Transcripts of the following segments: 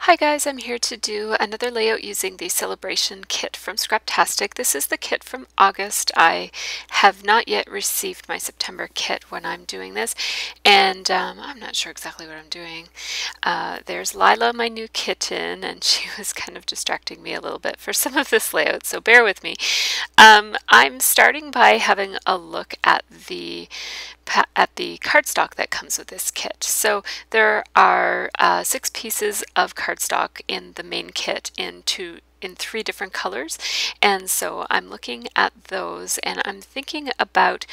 Hi guys, I'm here to do another layout using the Celebration kit from Scraptastic. This is the kit from August. I have not yet received my September kit when I'm doing this, and I'm not sure exactly what I'm doing. There's Lila, my new kitten, and she was kind of distracting me a little bit for some of this layout, so bear with me. I'm starting by having a look at the cardstock that comes with this kit. So there are 6 pieces of cardstock in the main kit in three different colors, and so I'm looking at those and I'm thinking about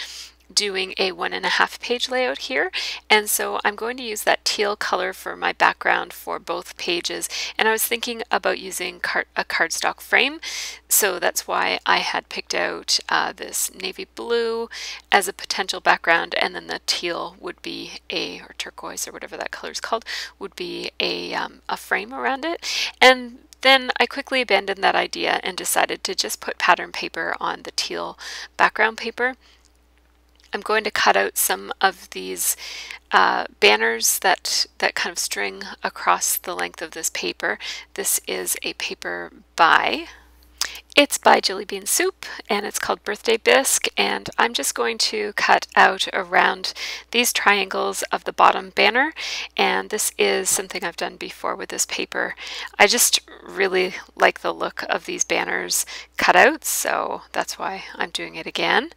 doing a 1.5 page layout here, and so I'm going to use that teal color for my background for both pages, and I was thinking about using a cardstock frame, so that's why I had picked out this navy blue as a potential background, and then the teal would be or turquoise or whatever that color is called, would be a frame around it. And then I quickly abandoned that idea and decided to just put pattern paper on the teal background paper. I'm going to cut out some of these banners that kind of string across the length of this paper. This is a paper it's by Jelly Bean Soup, and it's called Birthday Bisque, and I'm just going to cut out around these triangles of the bottom banner, and this is something I've done before with this paper. I just really like the look of these banners cut out, so that's why I'm doing it again.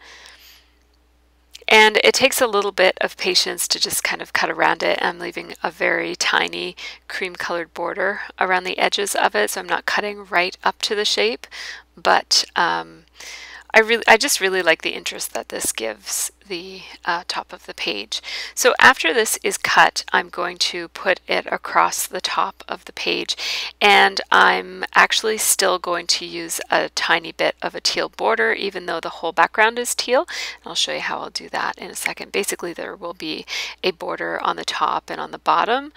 And it takes a little bit of patience to just kind of cut around it. I'm leaving a very tiny cream colored border around the edges of it, so I'm not cutting right up to the shape, but I just really like the interest that this gives the top of the page. So after this is cut, I'm going to put it across the top of the page, and I'm actually still going to use a tiny bit of a teal border even though the whole background is teal. I'll show you how I'll do that in a second. Basically there will be a border on the top and on the bottom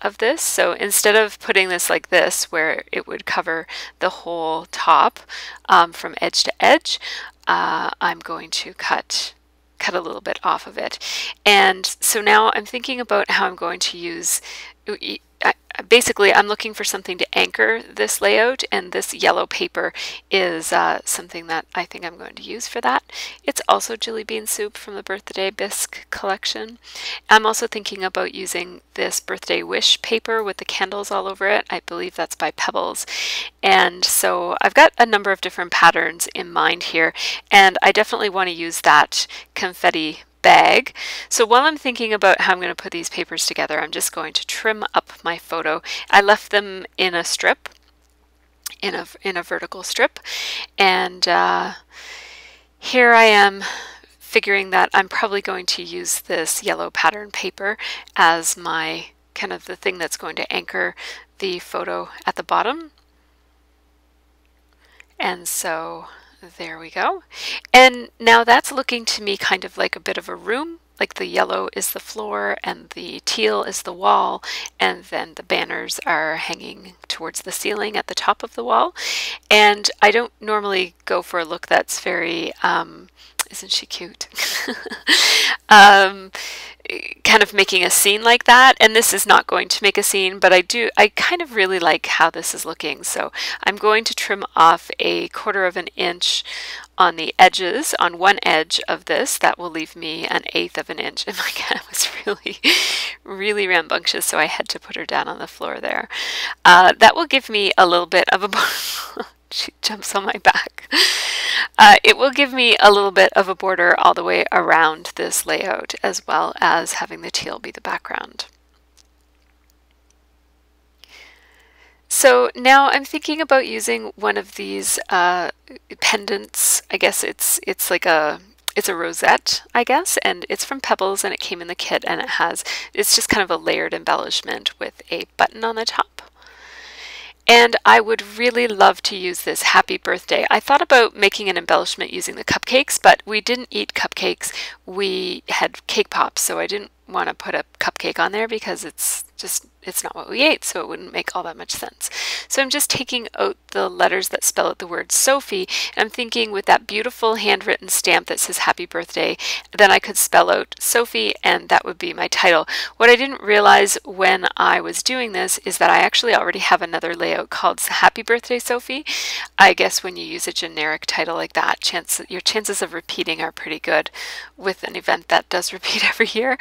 of this, so instead of putting this like this where it would cover the whole top from edge to edge, I'm going to cut a little bit off of it. And so now I'm thinking about how I'm going to use, basically I'm looking for something to anchor this layout, and this yellow paper is something that I think I'm going to use for that. It's also Jelly Bean Soup from the Birthday Bisque collection. I'm also thinking about using this Birthday Wish paper with the candles all over it. I believe that's by Pebbles. And so I've got a number of different patterns in mind here, and I definitely want to use that confetti bag. So while I'm thinking about how I'm going to put these papers together, I'm just going to trim up my photo. I left them in a strip, in a vertical strip, and here I am figuring that I'm probably going to use this yellow pattern paper as my kind of the thing that's going to anchor the photo at the bottom. And so there we go. And now that's looking to me kind of like a bit of a room, like the yellow is the floor and the teal is the wall, and then the banners are hanging towards the ceiling at the top of the wall. And I don't normally go for a look that's very, isn't she cute? Kind of making a scene like that, and this is not going to make a scene, but I kind of really like how this is looking, so I'm going to trim off 1/4 of an inch on the edges, on one edge of this. That will leave me 1/8 of an inch, and my cat was really rambunctious, so I had to put her down on the floor there. That will give me a little bit of a she jumps on my back. It will give me a little bit of a border all the way around this layout, as well as having the teal be the background. So now I'm thinking about using one of these pendants. I guess it's like it's a rosette, I guess, and it's from Pebbles, and it came in the kit, and it's just kind of a layered embellishment with a button on the top. And I would really love to use this happy birthday. I thought about making an embellishment using the cupcakes, but we didn't eat cupcakes. We had cake pops, so I didn't want to put a cupcake on there because it's it's not what we ate, so it wouldn't make all that much sense. So I'm just taking out the letters that spell out the word Sophie, and I'm thinking with that beautiful handwritten stamp that says happy birthday, then I could spell out Sophie and that would be my title. What I didn't realize when I was doing this is that I actually already have another layout called Happy Birthday Sophie. I guess when you use a generic title like that, your chances of repeating are pretty good with an event that does repeat every year.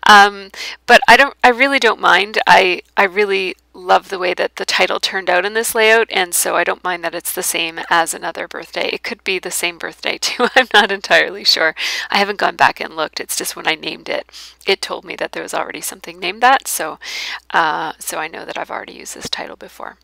But I really don't mind. I really love the way that the title turned out in this layout, and so I don't mind that it's the same as another birthday. It could be the same birthday too. I'm not entirely sure. I haven't gone back and looked. It's just when I named it, it told me that there was already something named that, so so I know that I've already used this title before.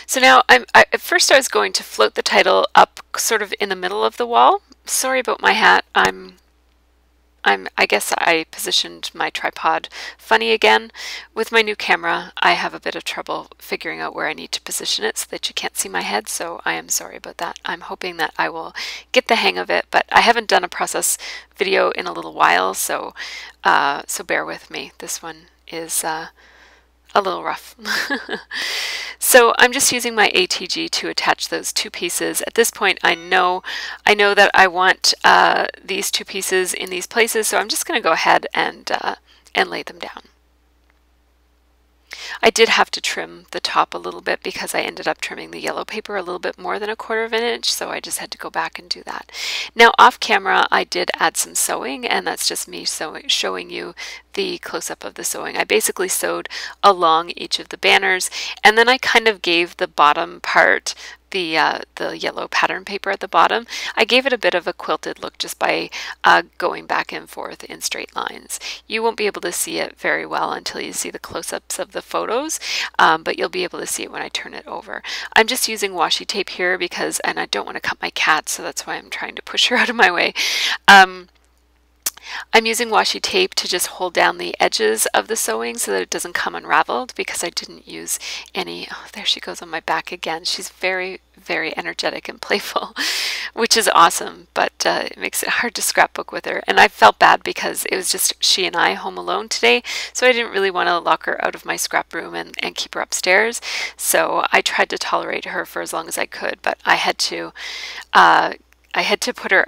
So now at first I was going to float the title up sort of in the middle of the wall. Sorry about my hat. I guess I positioned my tripod funny again. With my new camera, I have a bit of trouble figuring out where I need to position it so that you can't see my head, so I am sorry about that. I'm hoping that I will get the hang of it, but I haven't done a process video in a little while, so so bear with me. This one is a little rough. So I'm just using my ATG to attach those two pieces. At this point, I know that I want these two pieces in these places, so I'm just going to go ahead and lay them down. I did have to trim the top a little bit because I ended up trimming the yellow paper a little bit more than 1/4 of an inch, so I just had to go back and do that. Now off camera I did add some sewing, and that's just me showing you the close-up of the sewing. I basically sewed along each of the banners, and then I kind of gave the bottom part, the yellow pattern paper at the bottom, I gave it a bit of a quilted look just by going back and forth in straight lines. You won't be able to see it very well until you see the close-ups of the photos, but you'll be able to see it when I turn it over. I'm just using washi tape here because, and I don't want to cut my cat, so that's why I'm trying to push her out of my way. I'm using washi tape to just hold down the edges of the sewing so that it doesn't come unraveled, because I didn't use any. Oh, there she goes on my back again. She's very, very energetic and playful, which is awesome, but it makes it hard to scrapbook with her. And I felt bad because it was just she and I home alone today, so I didn't really want to lock her out of my scrap room and keep her upstairs. So I tried to tolerate her for as long as I could, but I had to put her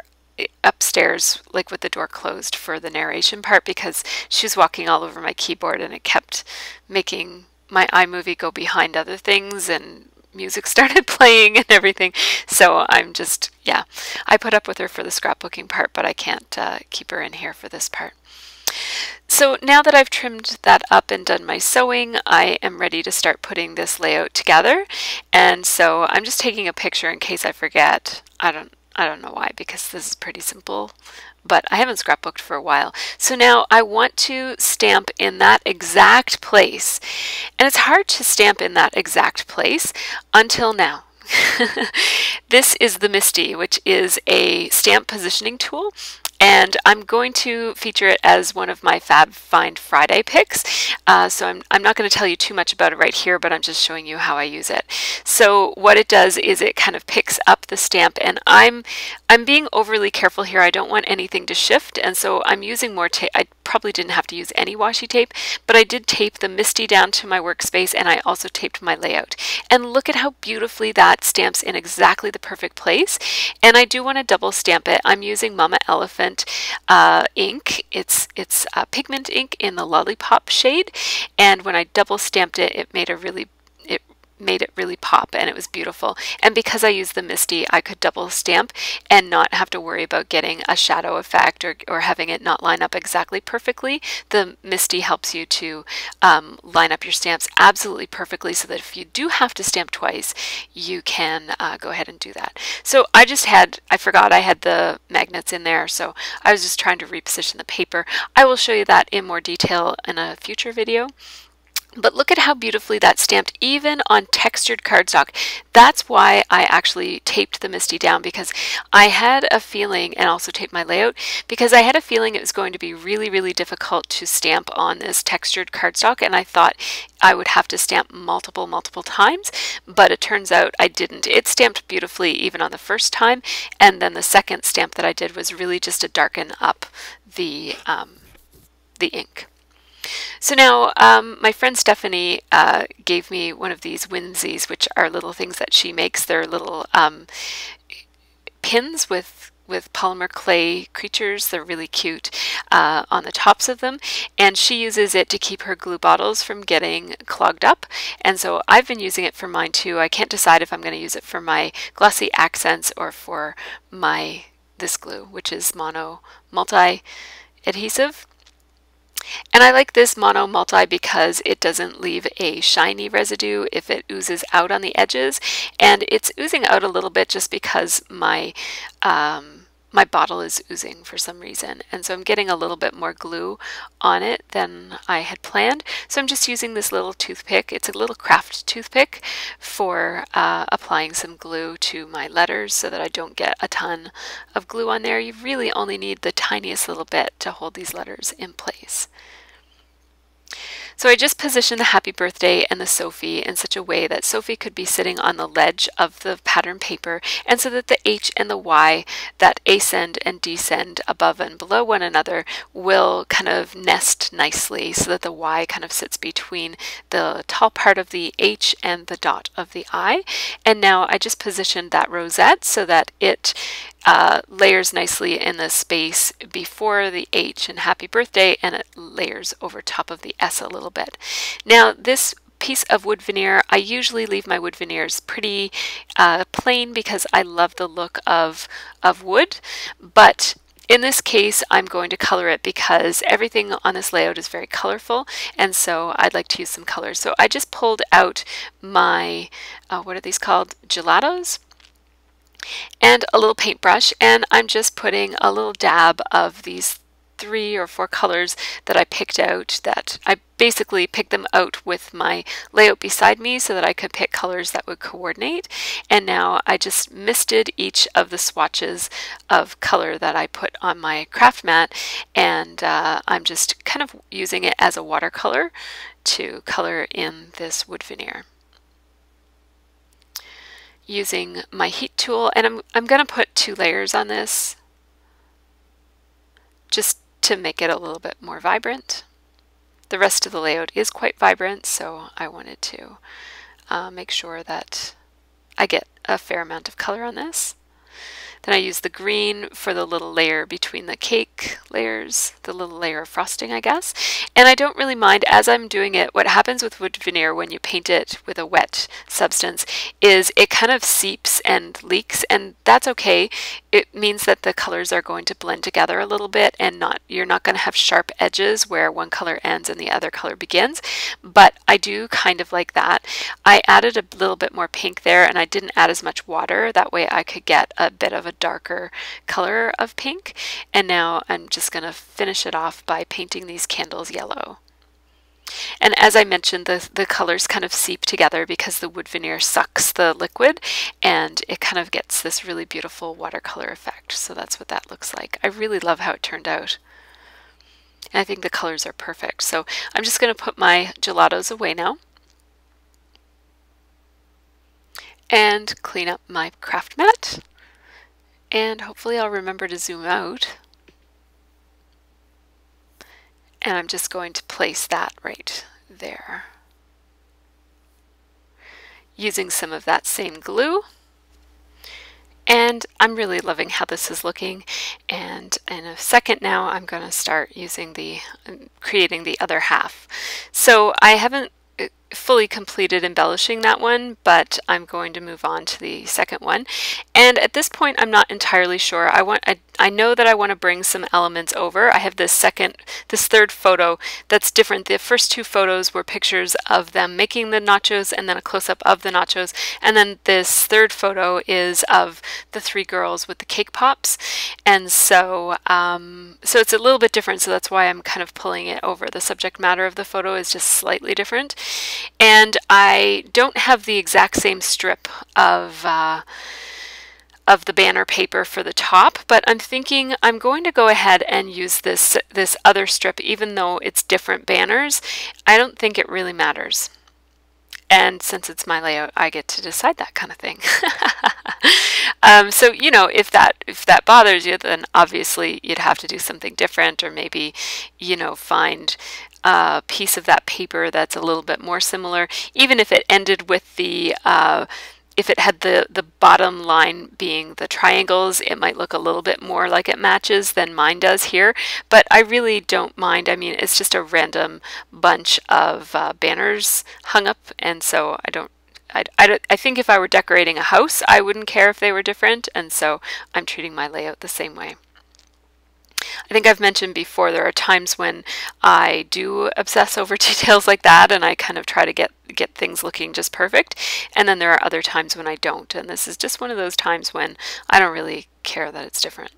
upstairs, like with the door closed, for the narration part, because she was walking all over my keyboard and it kept making my iMovie go behind other things and music started playing and everything. So I'm just, yeah, I put up with her for the scrapbooking part, but I can't keep her in here for this part. So now that I've trimmed that up and done my sewing, I am ready to start putting this layout together. And so I'm just taking a picture in case I forget. I don't know why, because this is pretty simple, but I haven't scrapbooked for a while. So now I want to stamp in that exact place, and it's hard to stamp in that exact place until now. This is the Misty, which is a stamp positioning tool, and I'm going to feature it as one of my Fab Find Friday picks. So I'm not going to tell you too much about it right here, but I'm just showing you how I use it. So what it does is it kind of picks up the stamp, and I'm being overly careful here. I don't want anything to shift, and so I'm using more tape. I probably didn't have to use any washi tape, but I did tape the Misty down to my workspace, and I also taped my layout. And look at how beautifully that stamps in exactly the perfect place. And I do want to double stamp it. I'm using Mama Elephant ink. It's pigment ink in the Lollipop shade, and when I double stamped it, it made it really pop, and it was beautiful. And because I used the Misty, I could double stamp and not have to worry about getting a shadow effect or having it not line up exactly perfectly. The Misty helps you to line up your stamps absolutely perfectly, so that if you do have to stamp twice, you can go ahead and do that. So I forgot I had the magnets in there, so I was just trying to reposition the paper. I will show you that in more detail in a future video. But look at how beautifully that's stamped, even on textured cardstock. That's why I actually taped the Misty down, because I had a feeling, and also taped my layout, because I had a feeling it was going to be really, really difficult to stamp on this textured cardstock, and I thought I would have to stamp multiple times, but it turns out I didn't. It stamped beautifully even on the first time, and then the second stamp that I did was really just to darken up the ink. So now my friend Stephanie gave me one of these Whimsies, which are little things that she makes. They're little pins with polymer clay creatures. They're really cute on the tops of them, and she uses it to keep her glue bottles from getting clogged up, and so I've been using it for mine too. I can't decide if I'm going to use it for my glossy accents or for my this glue, which is mono multi adhesive. And I like this mono multi because it doesn't leave a shiny residue if it oozes out on the edges, and it's oozing out a little bit just because my bottle is oozing for some reason, and so I'm getting a little bit more glue on it than I had planned. So I'm just using this little toothpick. It's a little craft toothpick for applying some glue to my letters so that I don't get a ton of glue on there. You really only need the tiniest little bit to hold these letters in place. So I just positioned the happy birthday and the Sophie in such a way that Sophie could be sitting on the ledge of the pattern paper, and so that the H and the Y that ascend and descend above and below one another will kind of nest nicely, so that the Y kind of sits between the tall part of the H and the dot of the I. And now I just positioned that rosette so that it layers nicely in the space before the H in happy birthday, and it layers over top of the S a little bit. Now this piece of wood veneer, I usually leave my wood veneers pretty plain because I love the look of wood, but in this case I'm going to color it because everything on this layout is very colorful, and so I'd like to use some colors. So I just pulled out my, what are these called? Gelatos? And a little paintbrush, and I'm just putting a little dab of these 3 or 4 colors that I picked out. That I basically picked them out with my layout beside me so that I could pick colors that would coordinate. And now I just misted each of the swatches of color that I put on my craft mat, and I'm just kind of using it as a watercolor to color in this wood veneer, using my heat tool. And I'm going to put 2 layers on this just to make it a little bit more vibrant. The rest of the layout is quite vibrant, so I wanted to make sure that I get a fair amount of color on this. Then I use the green for the little layer between the cake layers, the little layer of frosting, I guess. And I don't really mind as I'm doing it. What happens with wood veneer when you paint it with a wet substance is it kind of seeps and leaks, and that's okay. It means that the colors are going to blend together a little bit, and you're not going to have sharp edges where one color ends and the other color begins. But I do kind of like that. I added a little bit more pink there, and I didn't add as much water. That way I could get a bit of a darker color of pink. And now I'm just going to finish it off by painting these candles yellow. And as I mentioned, the colors kind of seep together because the wood veneer sucks the liquid, and it kind of gets this really beautiful watercolor effect. So that's what that looks like. I really love how it turned out, and I think the colors are perfect. So I'm just going to put my gelatos away now and clean up my craft mat. And hopefully I'll remember to zoom out. And I'm just going to place that right there, using some of that same glue. And I'm really loving how this is looking. And in a second now, I'm going to start using creating the other half. So I haven't fully completed embellishing that one, but I'm going to move on to the second one. And at this point I'm not entirely sure. I know that I want to bring some elements over. I have this third photo that's different. The first 2 photos were pictures of them making the nachos and then a close-up of the nachos, and then this third photo is of the 3 girls with the cake pops. And so so it's a little bit different, so that's why I'm kind of pulling it over. The subject matter of the photo is just slightly different. And I don't have the exact same strip of the banner paper for the top, but I'm thinking I'm going to go ahead and use this other strip, even though it's different banners. I don't think it really matters. And since it's my layout, I get to decide that kind of thing. So, you know, if that bothers you, then obviously you'd have to do something different, or maybe, you know, find a piece of that paper that's a little bit more similar. Even if it ended with the if it had the bottom line being the triangles, it might look a little bit more like it matches than mine does here, but I really don't mind. I mean, it's just a random bunch of banners hung up, and so I think if I were decorating a house, I wouldn't care if they were different, and so I'm treating my layout the same way. I think I've mentioned before, there are times when I do obsess over details like that, and I kind of try to get things looking just perfect, and then there are other times when I don't, and this is just one of those times when I don't really care that it's different.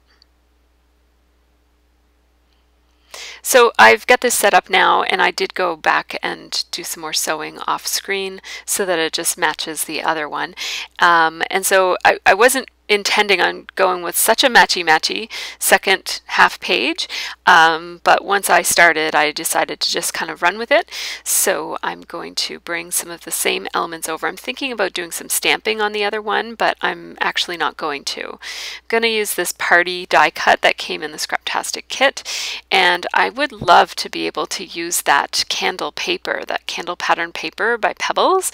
So I've got this set up now, and I did go back and do some more sewing off screen so that it just matches the other one. And so I wasn't intending on going with such a matchy second half page, but once I started, I decided to just kind of run with it. So I'm going to bring some of the same elements over. I'm thinking about doing some stamping on the other one, but I'm actually not going to. I'm going to use this party die cut that came in the Scraptastic kit, and I would love to be able to use that candle paper, that candle pattern paper by Pebbles,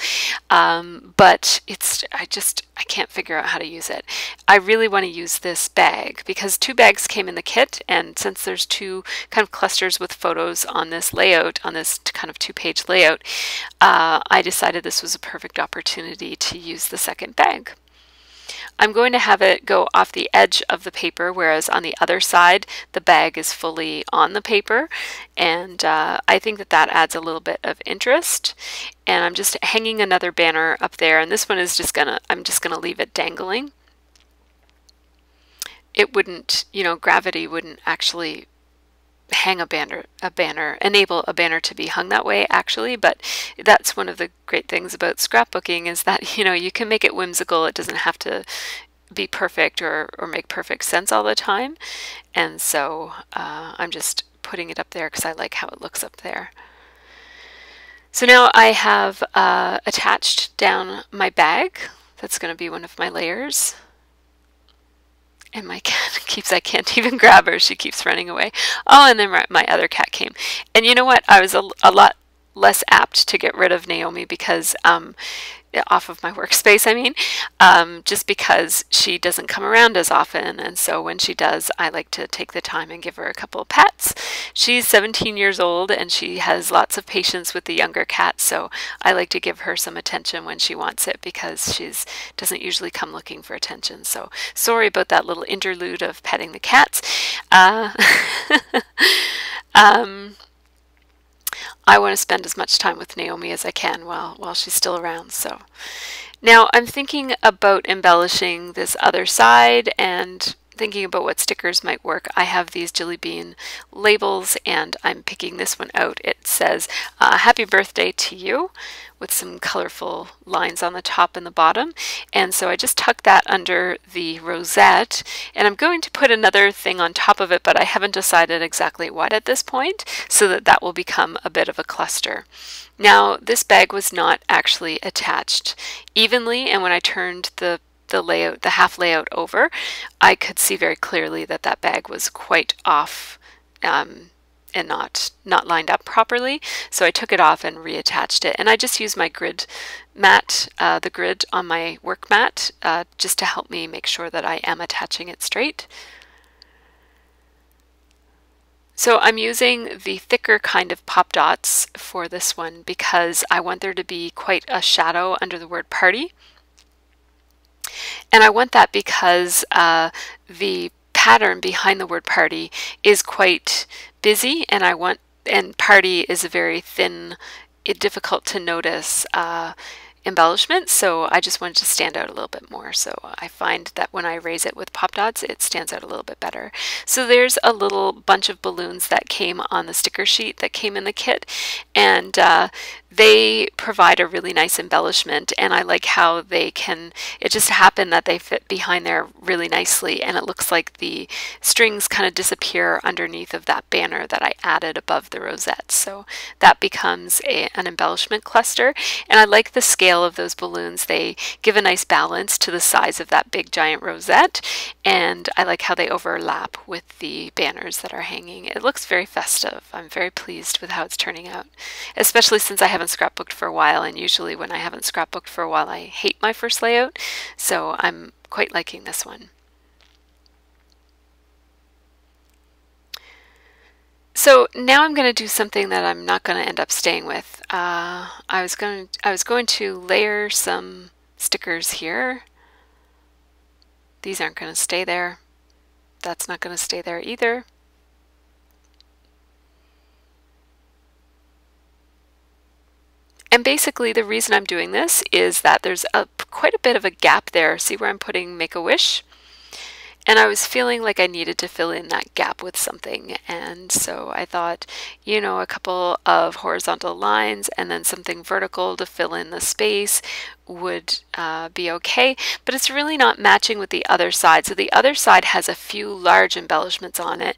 but I can't figure out how to use it. I really want to use this bag because 2 bags came in the kit, and since there's 2 kind of clusters with photos on this layout, on this kind of 2-page layout, I decided this was a perfect opportunity to use the second bag. I'm going to have it go off the edge of the paper, whereas on the other side the bag is fully on the paper, and I think that adds a little bit of interest. And I'm just hanging another banner up there, and this one is I'm just gonna leave it dangling. It wouldn't, you know, gravity wouldn't actually hang enable a banner to be hung that way actually, but that's one of the great things about scrapbooking, is that, you know, you can make it whimsical. It doesn't have to be perfect or make perfect sense all the time, and so I'm just putting it up there because I like how it looks up there. So now I have attached down my bag. That's going to be one of my layers. And my cat I can't even grab her. She keeps running away. Oh, and then my other cat came. And you know what? I was a lot less apt to get rid of Naomi because, off of my workspace, I mean, just because she doesn't come around as often. And so when she does, I like to take the time and give her a couple of pets. She's 17 years old and she has lots of patience with the younger cats, so I like to give her some attention when she wants it because she doesn't usually come looking for attention. So sorry about that little interlude of petting the cats. I want to spend as much time with Naomi as I can while she's still around. So now I'm thinking about embellishing this other side and thinking about what stickers might work. I have these Jelly Bean labels and I'm picking this one out. It says happy birthday to you with some colorful lines on the top and the bottom, and so I just tucked that under the rosette, and I'm going to put another thing on top of it, but I haven't decided exactly what at this point, so that will become a bit of a cluster. Now this bag was not actually attached evenly, and when I turned the half layout over, I could see very clearly that bag was quite off and not lined up properly. So I took it off and reattached it, and I just used my grid mat, the grid on my work mat, just to help me make sure that I am attaching it straight. So I'm using the thicker kind of pop dots for this one because I want there to be quite a shadow under the word party. And I want that because the pattern behind the word party is quite busy, and party is a very thin, difficult to notice embellishment, so I just wanted to stand out a little bit more. So I find that when I raise it with pop dots, it stands out a little bit better. So there's a little bunch of balloons that came on the sticker sheet that came in the kit, and they provide a really nice embellishment, and I like how it just happened that they fit behind there really nicely, and it looks like the strings kind of disappear underneath of that banner that I added above the rosette. So that becomes an embellishment cluster, and I like the scale of those balloons. They give a nice balance to the size of that big giant rosette, and I like how they overlap with the banners that are hanging. It looks very festive. I'm very pleased with how it's turning out, especially since I haven't scrapbooked for a while, and usually when I haven't scrapbooked for a while I hate my first layout, so I'm quite liking this one. So now I'm going to do something that I'm not going to end up staying with. I was going to layer some stickers here. These aren't going to stay there. That's not going to stay there either. And basically the reason I'm doing this is that there's quite a bit of a gap there. See where I'm putting Make-A-Wish? And I was feeling like I needed to fill in that gap with something, and so I thought, you know, a couple of horizontal lines and then something vertical to fill in the space would be okay, but it's really not matching with the other side. So the other side has a few large embellishments on it,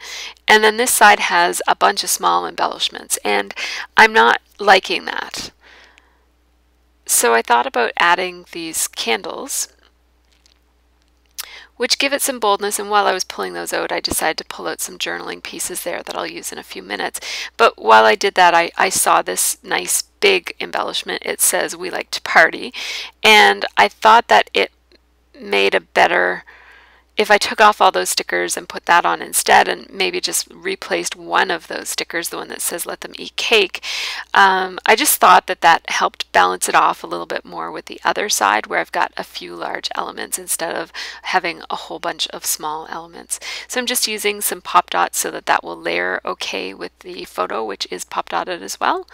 and then this side has a bunch of small embellishments, and I'm not liking that. So I thought about adding these candles, which give it some boldness, and while I was pulling those out, I decided to pull out some journaling pieces there that I'll use in a few minutes. But while I did that, I saw this nice big embellishment. It says, "We like to party," and I thought that it made a better, if I took off all those stickers and put that on instead, and maybe just replaced one of those stickers, the one that says "Let them eat cake," I just thought that that helped balance it off a little bit more with the other side, where I've got a few large elements instead of having a whole bunch of small elements. So I'm just using some pop dots so that that will layer okay with the photo, which is pop dotted as well.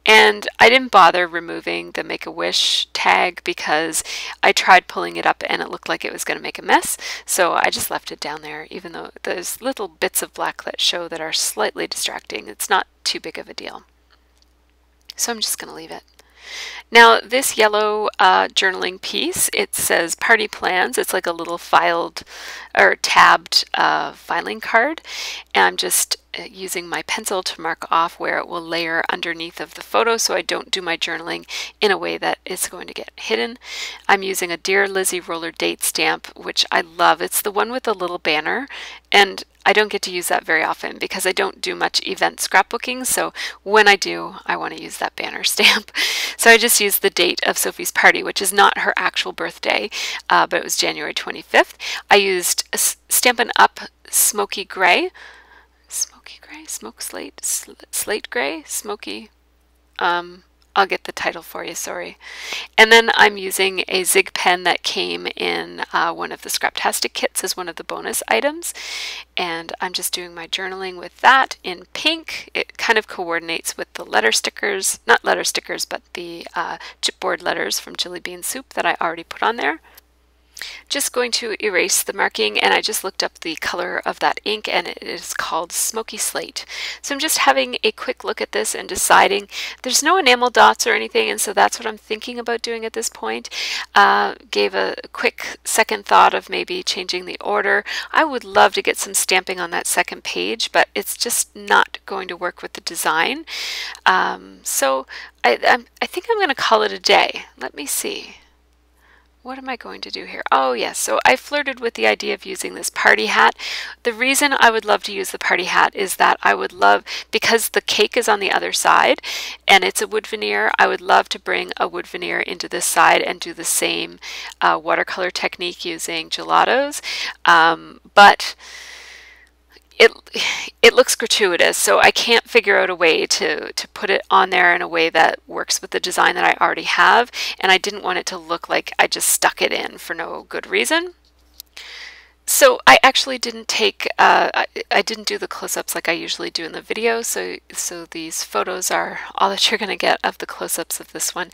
And I didn't bother removing the Make-A-Wish tag because I tried pulling it up and it looked like it was going to make a mess. So I just left it down there, even though there's little bits of black that show that are slightly distracting. It's not too big of a deal. So I'm just going to leave it. Now this yellow journaling piece, it says Party Plans. It's like a little filed or tabbed filing card. And I'm just using my pencil to mark off where it will layer underneath of the photo so I don't do my journaling in a way that it's going to get hidden. I'm using a Dear Lizzie roller date stamp, which I love. It's the one with the little banner, and I don't get to use that very often because I don't do much event scrapbooking, so when I do, I want to use that banner stamp. So I just used the date of Sophie's party, which is not her actual birthday, but it was January 25th. I used Stampin' Up! Smoky Gray, Smoke Slate, Slate Gray, Smoky, I'll get the title for you, sorry. And then I'm using a Zig pen that came in one of the Scraptastic kits as one of the bonus items. And I'm just doing my journaling with that in pink. It kind of coordinates with the letter stickers, not letter stickers, but the chipboard letters from Chili Bean Soup that I already put on there. Just going to erase the marking, and I just looked up the color of that ink and it is called Smoky Slate. So I'm just having a quick look at this and deciding there's no enamel dots or anything, and so that's what I'm thinking about doing at this point. Gave a quick second thought of maybe changing the order. I would love to get some stamping on that second page, but it's just not going to work with the design. So I think I'm going to call it a day. Let me see. What am I going to do here? Oh yes, so I flirted with the idea of using this party hat. The reason I would love to use the party hat is that I would love, because the cake is on the other side and it's a wood veneer, I would love to bring a wood veneer into this side and do the same watercolor technique using gelatos. But it looks gratuitous, so I can't figure out a way to put it on there in a way that works with the design that I already have, and I didn't want it to look like I just stuck it in for no good reason. So I actually didn't take, I didn't do the close-ups like I usually do in the video, so these photos are all that you're going to get of the close-ups of this one.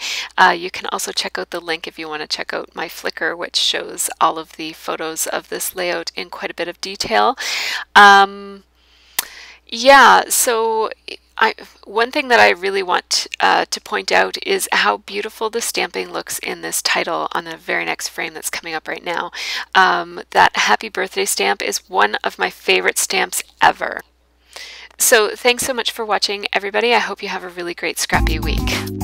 You can also check out the link if you want to check out my Flickr, which shows all of the photos of this layout in quite a bit of detail. Yeah, so one thing that I really want to point out is how beautiful the stamping looks in this title on the very next frame that's coming up right now. That happy birthday stamp is one of my favorite stamps ever. So thanks so much for watching, everybody. I hope you have a really great scrappy week.